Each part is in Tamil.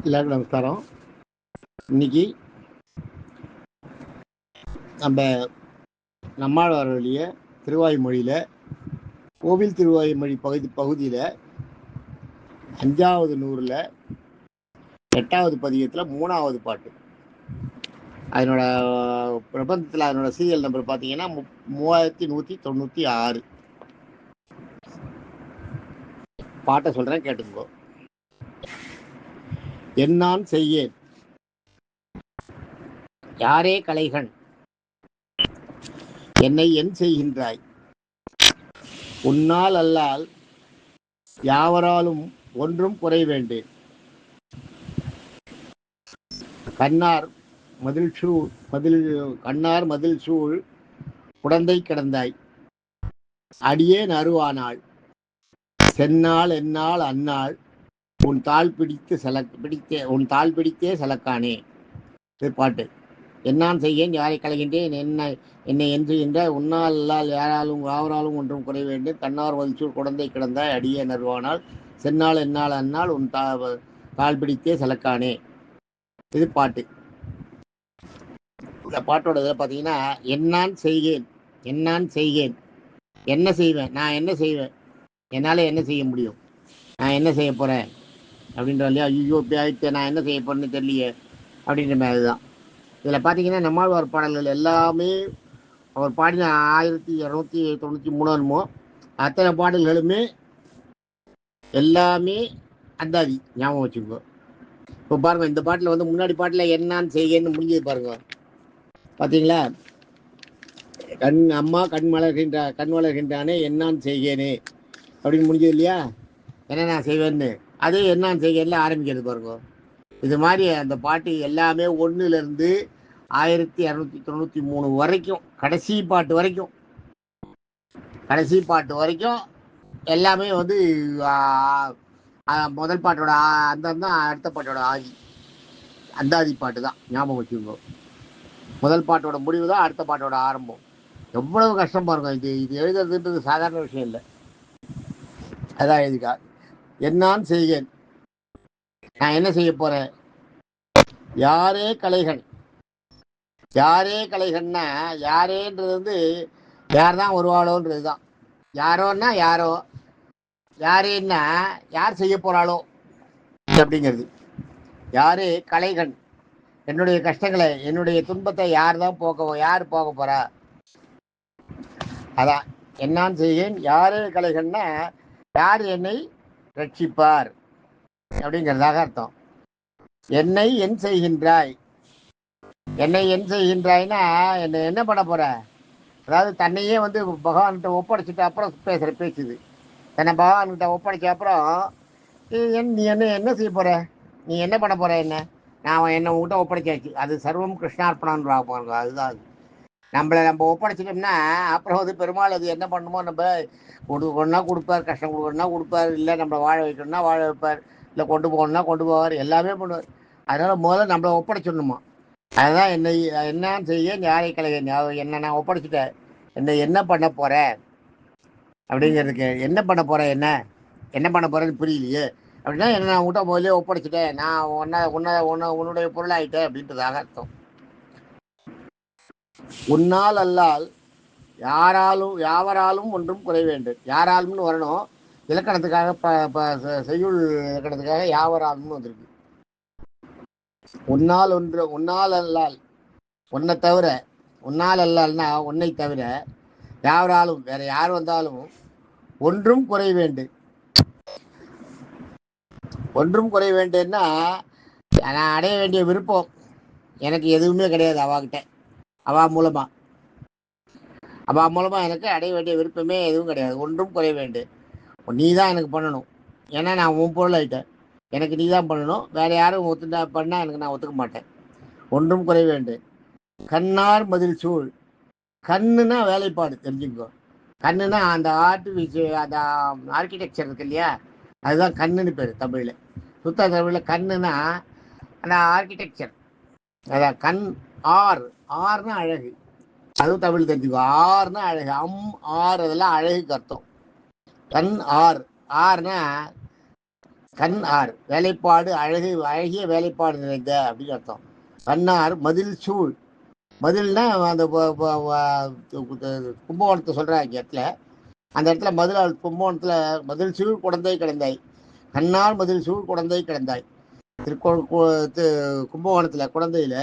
எல்லாருக்கும் நமஸ்காரம். இன்னைக்கு நம்ம நம்மாழ்வாருடைய திருவாய்மொழியில் கோவில் திருவாய்மொழி பகுதியில் 5வது நூறில் 8வது பதிகத்தில் 3வது பாட்டு. அதனோட பிரபந்தத்தில் அதனோட சீரியல் நம்பர் பார்த்தீங்கன்னா 3196. பாட்டை சொல்கிறேன், கேட்டுக்கோ. என்னான் செய்யேன் யாரே கலைகண், என்னை என் செய்கின்றாய், உன்னால் அல்லால் யாவராலும் ஒன்றும் குறை வேண்டேன். கண்ணார் மதில் சூழ் குடந்தை கிடந்தாய், அடியேன் அருவானாள், செந்நாள் எந்நாள் அந்நாள் உன் தாள் பிடித்தே செலக்கானே. இது பாட்டு. என்னான் செய்யேன் யாரை கலைகின்றேன், என்னை என்று என்ற உன்னால் அல்லால் யாவராலும் ஒன்றும் குறை வேண்டும். கண்ணார் மதிச்சூர் குடந்தை கிடந்தாய், அடியே நருவானால், செந்நாள் எந்நாள் அந்நாள் உன் தாள் பிடித்தே செலக்கானே. இது பாட்டு. இந்த பாட்டோட இதில் பார்த்தீங்கன்னா, என்னான் செய்கேன் என்ன செய்வேன், நான் என்ன செய்வேன், என்னால் என்ன செய்ய முடியும், நான் என்ன செய்ய போகிறேன் அப்படின்ற இல்லையா. ஐயோ இப்படி ஆயிடுச்சு, நான் என்ன செய்ய போறேன்னு தெரியலையே அப்படின்ற மாதிரி தான். இதில் பார்த்தீங்கன்னா நம்மாழ்வார் பாடல்கள் எல்லாமே அவர் பாடின 1293 அத்தனை பாடல்களுமே எல்லாமே அந்தாதி ஞாபகம் வச்சுக்கோ. இப்போ பாருங்க, இந்த பாட்டில் வந்து முன்னாடி பாட்டில் என்னான்னு செய்யன்னு முடிஞ்சது பாருங்க. பார்த்தீங்களா, அம்மா கண் வளர்கின்றானே என்னான்னு செய்கேனே அப்படின்னு முடிஞ்சது இல்லையா. என்ன நான் செய்வேன்னு அதே என்னான்னு செய்கேன்ல ஆரம்பிக்கிறது பாருங்க. இது மாதிரி அந்த பாட்டு எல்லாமே 1லேருந்து 1293 வரைக்கும், கடைசி பாட்டு வரைக்கும் எல்லாமே வந்து முதல் பாட்டோட அடுத்த பாட்டோட அந்தாதி பாட்டு தான். ஞாபகம் வச்சுக்கோங்க, முதல் பாட்டோட முடிவு தான் அடுத்த பாட்டோட ஆரம்பம். எவ்வளவு கஷ்டம் பாருங்க. இது எழுதுறதுன்றது சாதாரண விஷயம் இல்லை. அதான் எழுதிக்கா. என்னான் செய்கேன், நான் என்ன செய்ய போறேன், யாரே கலைகள்னா யாரேன்றது வந்து யார் தான் வருவாளோன்றது தான். யாரோன்னா யாரோ, யாரேன்னா யார் செய்ய போறாளோ அப்படிங்கிறது. யாரே கலைகண், என்னுடைய கஷ்டங்களை என்னுடைய துன்பத்தை யார் போக போறா. அதான் என்னான் செய்கேன் யாரே கலைகள்னா யார் என்னை ரட்சிப்பார் அப்படிங்கிறதாக அர்த்தம். என்னை என் செய்கின்றாய்னா என்னை என்ன பண்ண போற, அதாவது தன்னையே வந்து பகவான்கிட்ட ஒப்படைச்சிட்டு அப்புறம் பேசுற பேச்சுது. தன்னை பகவான்கிட்ட ஒப்படைச்ச அப்புறம் நீ என்ன செய்ய போற, நீ என்ன பண்ண போற, நான் என்னை உங்ககிட்ட ஒப்படைச்சாச்சு, அது சர்வம் கிருஷ்ணார்ப்பணம்ன்றா பாருங்க. அதுதான் அது. நம்ம ஒப்படைச்சிட்டோம்னா அப்புறம் வந்து பெருமாள் அது என்ன பண்ணுமோ, நம்ம கொடுக்கணும்னா கொடுப்பார், கஷ்டம் கொடுக்கணும்னா கொடுப்பார், இல்லை நம்மளை வாழ வைக்கணும்னா வாழ வைப்பார், இல்லை கொண்டு போகணும்னா கொண்டு போவார், எல்லாமே பண்ணுவார். அதனால முதல்ல நம்மளை ஒப்படைச்சிடணுமா. அதுதான் என்னான்னு செய்ய யாரை கலைகன், என்ன நான் ஒப்படைச்சிட்டேன், என்ன பண்ண போற அப்படிங்கிறதுக்கு. என்ன பண்ண போறேன், என்ன பண்ண போறேன்னு புரியலையே அப்படின்னா, என்ன நான் உங்கள்கிட்ட முதலே ஒப்படைச்சிட்டேன், நான் உன்னுடைய பொருளாயிட்டேன் அப்படின்றதாக அர்த்தம். உன்னால் அல்லால் யாவராலும் ஒன்றும் குறை வேண்டும். யாராலும்னு வரணும், இலக்கணத்துக்காக செய்யுள் இலக்கணத்துக்காக யாவராலும்னு வந்திருக்கு. உன்னால் அல்லால், உன்னை தவிர, உன்னால் அல்லால்னா உன்னை தவிர, யாவராலும் வேற யார் வந்தாலும் ஒன்றும் குறை வேண்டுன்னா நான் அடைய வேண்டிய விருப்பம் எனக்கு எதுவுமே கிடையாது. அவ மூலமா எனக்கு அடைய வேண்டிய விருப்பமே எதுவும் கிடையாது. ஒன்றும் குறை வேண்டு, நீ தான் எனக்கு பண்ணணும், ஏன்னா நான் உன் பொருள் ஆயிட்டேன், எனக்கு நீ தான் பண்ணணும், வேற யாரும் பண்ணா எனக்கு நான் ஒத்துக்க மாட்டேன். ஒன்றும் குறை வேண்டு. கண்ணார் மதில் சூழ், கண்ணுனா வேலைப்பாடு தெரிஞ்சுக்கோ. கண்ணுனா அந்த அந்த ஆர்கிடெக்சர் இருக்கு இல்லையா, அதுதான் கண்ணுன்னு பேர் தமிழ்ல. சுத்த தமிழ்ல கண்ணுனா அந்த ஆர்கிடெக்சர், அதான் கண். ஆர்னா அழகு, அதுவும் தமிழ் தெரிஞ்சுக்கோ. ஆர்னா அழகு, ஆர் அதெல்லாம் அழகுக்கு அர்த்தம். கண் ஆர்னா கண்ணார் வேலைப்பாடு அழகு, அழகிய வேலைப்பாடு நிறைந்த அப்படின்னு அர்த்தம். கண்ணார் மதில் சூழ். மதில்னா அந்த கும்பகோணத்தை சொல்கிறாங்க இடத்துல, அந்த இடத்துல மதுரை கும்பகோணத்தில் மதில் சூழ் குழந்தை கிடந்தாய். கண்ணார் மதில் சூழ் குழந்தை கிடந்தாய். கும்பகோணத்தில் குழந்தையில்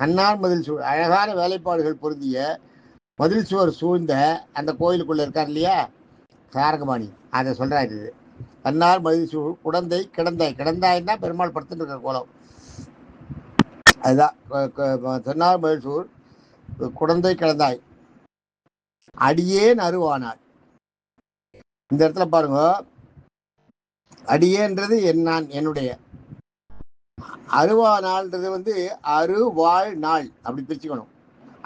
கண்ணார் மதில் சூழ் அழகான வேலைப்பாடுகள் பொருந்திய மதில் சுவர் சூழ்ந்த அந்த கோயிலுக்குள்ளே இருக்கார் இல்லையா சாரங்கபாணி, அதை சொல்கிறாரு. இது கண்ணார் மதில் சூழ் குழந்தை கிடந்தாய். கிடந்தாய்னா பெருமாள் படுத்துட்டு இருக்கிற கோலம். அதுதான் தென்னார் மதில் சூழ் குழந்தை கிடந்தாய். அடியேன் அருவானாள். இந்த இடத்துல பாருங்க, அடியேன்றது நான் என்னுடைய, அருவானாள்ன்றது அருவாழ் நாள் அப்படி பிரிச்சுக்கணும்.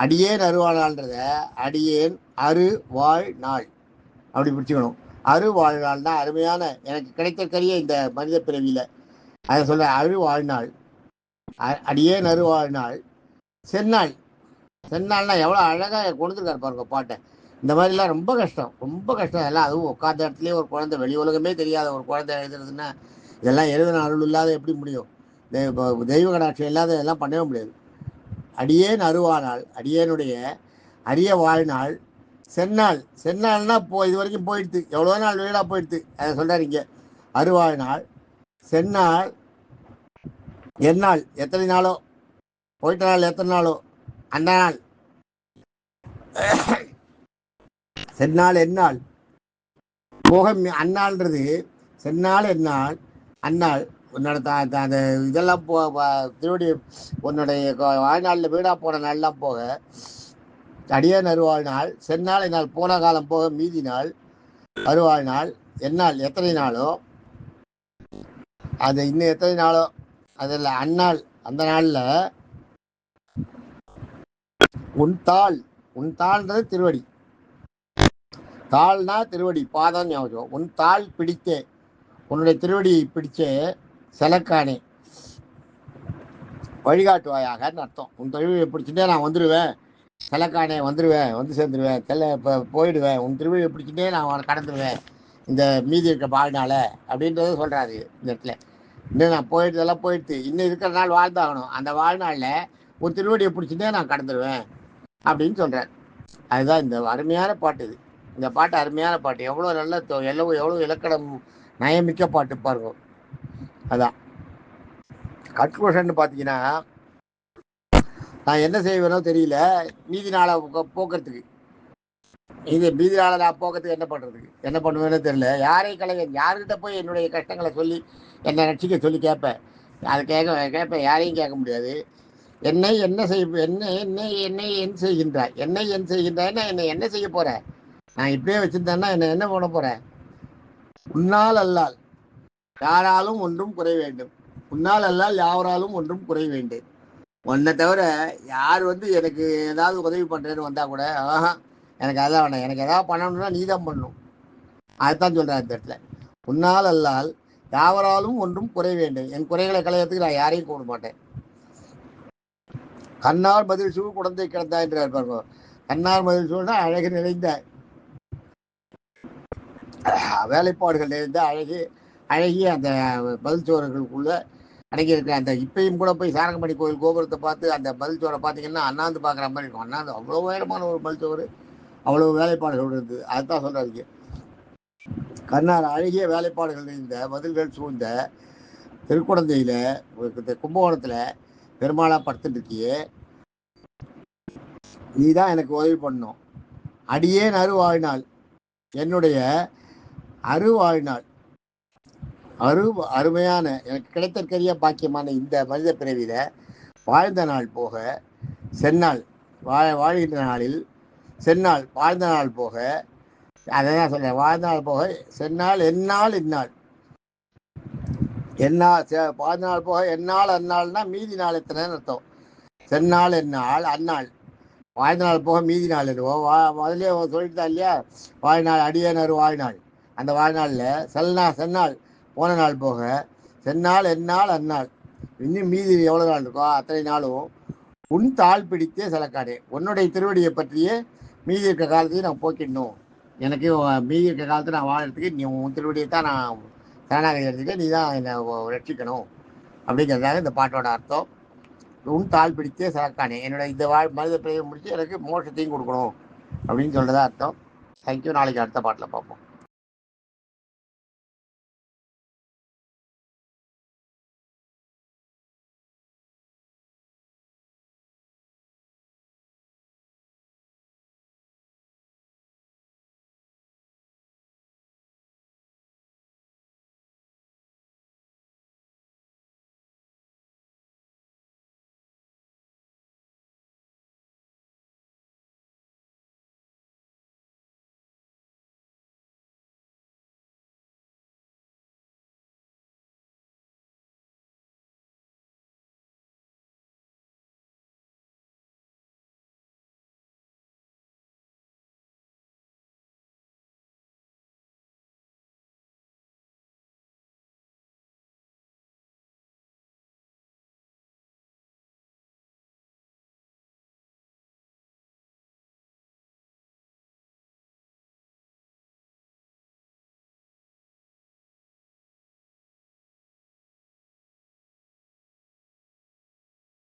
அடியேன் அருவானாள்ன்றத அடியேன் அருவாழ் நாள் அப்படி பிடிச்சிக்கணும். அருவாழ்நாள் தான் அருமையான எனக்கு கிடைத்தற்கரிய இந்த மனித பிறவியில் அதை சொல்ற அருவாழ்நாள். அடியேன் அருவாழ்நாள். செந்நாள். செந்நாள்னா எவ்வளோ அழகாக கொடுத்துருக்காரு பாருங்க பாட்டை. இந்த மாதிரிலாம் ரொம்ப கஷ்டம், ரொம்ப கஷ்டம் எல்லாம். அதுவும் உட்காந்த இடத்துலேயே ஒரு குழந்தை, வெளி உலகமே தெரியாத ஒரு குழந்தை எழுதுறதுன்னா இதெல்லாம் எழுதின அருள் இல்லாத எப்படி முடியும்? தெய்வ கடாட்சியம் இல்லாத இதெல்லாம் பண்ணவே முடியாது. அடியேன் அருவானாள். அடியேனுடைய அரிய வாழ்நாள். செந்நாள். செந்நாள்னா இது வரைக்கும் போயிடுது, எவ்வளோ நாள் வீடாக போயிடுது, அதை சொல்கிறார் இங்கே. அருவாழ்நாள். செந்நாள் எந்நாள், எத்தனை நாளோ போயிட்ட நாள், எத்தனை நாளோ அந்த நாள். செந்நாள் எந்நாள் போக அந்நாள்ன்றது செந்நாள் எந்நாள் அந்நாள். உன்னோட அந்த இதெல்லாம் திருவடி உன்னுடைய வாழ்நாளில் வீடாக போன நாள்லாம் போக அடியேன் அருவாழ்நாள். செந்நாள் என்னால் போன காலம் போக மீதி நாள். அருவாழ்நாள் எந்நாள் எத்தனை நாளோ அது இன்னும் எத்தனை நாளோ அதில் அந்நாள் அந்த நாளில் உன் தாள். உன் தாள்ன்றது திருவடி. தாள்னா திருவடி, பாதம் ஞாபகம். உன் தாள் பிடித்தே, உன்னுடைய திருவடியை பிடிச்சே செலக்கானே வழிகாட்டுவாயாகன்னு அர்த்தம். உன் திருவடியை பிடிச்சிட்டே நான் வந்துடுவேன், செலக்கானே வந்துடுவேன், வந்து சேர்ந்துருவேன், இப்போ போயிடுவேன், உன் திருவடியை பிடிச்சிட்டே நான் கடந்துடுவேன் இந்த மீதி இருக்க வாழ்நாள அப்படின்றத சொல்கிறாரு இந்த இடத்துல. இன்னும் நான் போயிட்டதெல்லாம் போயிடுது, இன்னும் இருக்கிற நாள் வாழ்ந்தாகணும், அந்த வாழ்நாளில் உன் திருவடியை பிடிச்சிட்டே நான் கடந்துடுவேன் அப்படின்னு சொல்கிறார். அதுதான் இந்த அருமையான பாட்டு. இது இந்த பாட்டு அருமையான பாட்டு, எவ்வளோ நல்ல எவ்வளோ இலக்கணம் நயமிக்க பாட்டு பாருங்க. அதான் கன்க்ளூஷன் பார்த்தீங்கன்னா, நான் என்ன செய்வேனோ தெரியல மீதி நாளை போக்குறதுக்கு. இது மீதி நாளை நான் போக்குறதுக்கு என்ன பண்ணுறதுக்கு, என்ன பண்ணுவேன்னு தெரியல. யாருக்கிட்ட போய் என்னுடைய கஷ்டங்களை சொல்லி என்னை ரட்சிக்க சொல்லி கேட்பேன். அதை கேட்பேன், யாரையும் கேட்க முடியாது. என்னை என்ன செய்கின்றாய், என்னை என் செய்கின்றாய்னா என்ன செய்ய போகிறேன்? நான் இப்படியே வச்சுருந்தேன்னா என்ன பண்ண போகிறேன்? உன்னால் அல்லால் யாராலும் ஒன்றும் குறை வேண்டும். உன்னால் அல்லால் யாராலும் ஒன்றும் குறை வேண்டும். உன்னை தவிர யார் எனக்கு ஏதாவது உதவி பண்ணுறேன்னு வந்தால் கூட எனக்கு அதான் வேணாம், எனக்கு எதாவது பண்ணணும்னா நீ தான் பண்ணணும். அதுதான் சொல்கிறேன் இந்த இடத்துல. உன்னால் அல்லால் யாவராலும் ஒன்றும் குறை வேண்டும். என் குறைகளை களையறதுக்கு நான் யாரையும் கூப்பிட மாட்டேன். கண்ணார் மதில் சூழ் குழந்தை கிடந்தா என்று இருப்பாங்க. கண்ணார் மதில் சூழ்னா அழகு நிறைந்த வேலைப்பாடுகள் நிறைந்த அழகிய அந்த பதில் சோறுகளுக்குள்ள அடங்கி இருக்கிற அந்த இப்பயும் கூட போய் சாரங்கமணி கோயில் கோபுரத்தை பார்த்து அந்த பதில் சோரை பார்த்தீங்கன்னா அண்ணாந்து பார்க்குற மாதிரி இருக்கும். அண்ணாந்து அவ்வளோ உயரமான ஒரு பதில் சோறு, அவ்வளோ வேலைப்பாடுகள் இருந்தது. அதுதான் சொல்றாரு. கண்ணார் அழகிய வேலைப்பாடுகள் நிறைந்த பதில்கள் சூழ்ந்த திருக்குழந்தையில கும்பகோணத்தில் பெருமாளா படுத்துட்டு இருக்கியே, நீ தான் எனக்கு உதவி பண்ணணும். அடியேன் அருவாழ்நாள், என்னுடைய அருவாழ்நாள், அருமையான எனக்கு கிடைத்தற்கரிய பாக்கியமான இந்த மனித பிறவியில வாழ்ந்த நாள் போக செந்நாள், வாழ்கின்ற நாளில் செந்நாள் வாழ்ந்த நாள் போக, அதை தான் சொல்றேன், வாழ்ந்த நாள் போக செந்நாள் எந்நாள் இந்நாள். வாழ்ந்த நாள் போக எந்நாள் அந்நாள்னா மீதி நாள் எத்தனைன்னு அர்த்தம். செந்நாள் எந்நாள் அந்நாள் வாழ்ந்த நாள் போக மீதி நாள் என்னவோ முதலே சொல்லிட்டு தான் இல்லையா, வாழ்நாள் அடியேனர் வாழ்நாள். அந்த வாழ்நாளில் செந்நாள் போன நாள் போக செந்நாள் எந்நாள் அந்நாள், இன்னும் மீதி எவ்வளோ நாள் இருக்கோ அத்தனை நாளும் உன் தாள் பிடித்தே செலக்காடே, உன்னுடைய திருவடியை பற்றியே மீதி இருக்க காலத்தையும் நான் போக்கிடணும். எனக்கு மீதி இருக்க காலத்தை நான் வாழறதுக்கு நீ உன் திருவடியை தான் நான் சரணாகதி எடுத்துட்டு நீ தான் என்னை ரட்சிக்கணும் அப்படிங்கிறதாக இந்த பாட்டோட அர்த்தம். உன் தாள் பிடித்தே சரக்கானே, என்னோட இந்த மனித பிரிவை முடிச்சு எனக்கு மோட்சத்தையும் கொடுக்கணும் அப்படின்னு சொல்றதா அர்த்தம். தேங்க்யூ. நாளைக்கு அடுத்த பாட்டில் பார்ப்போம்.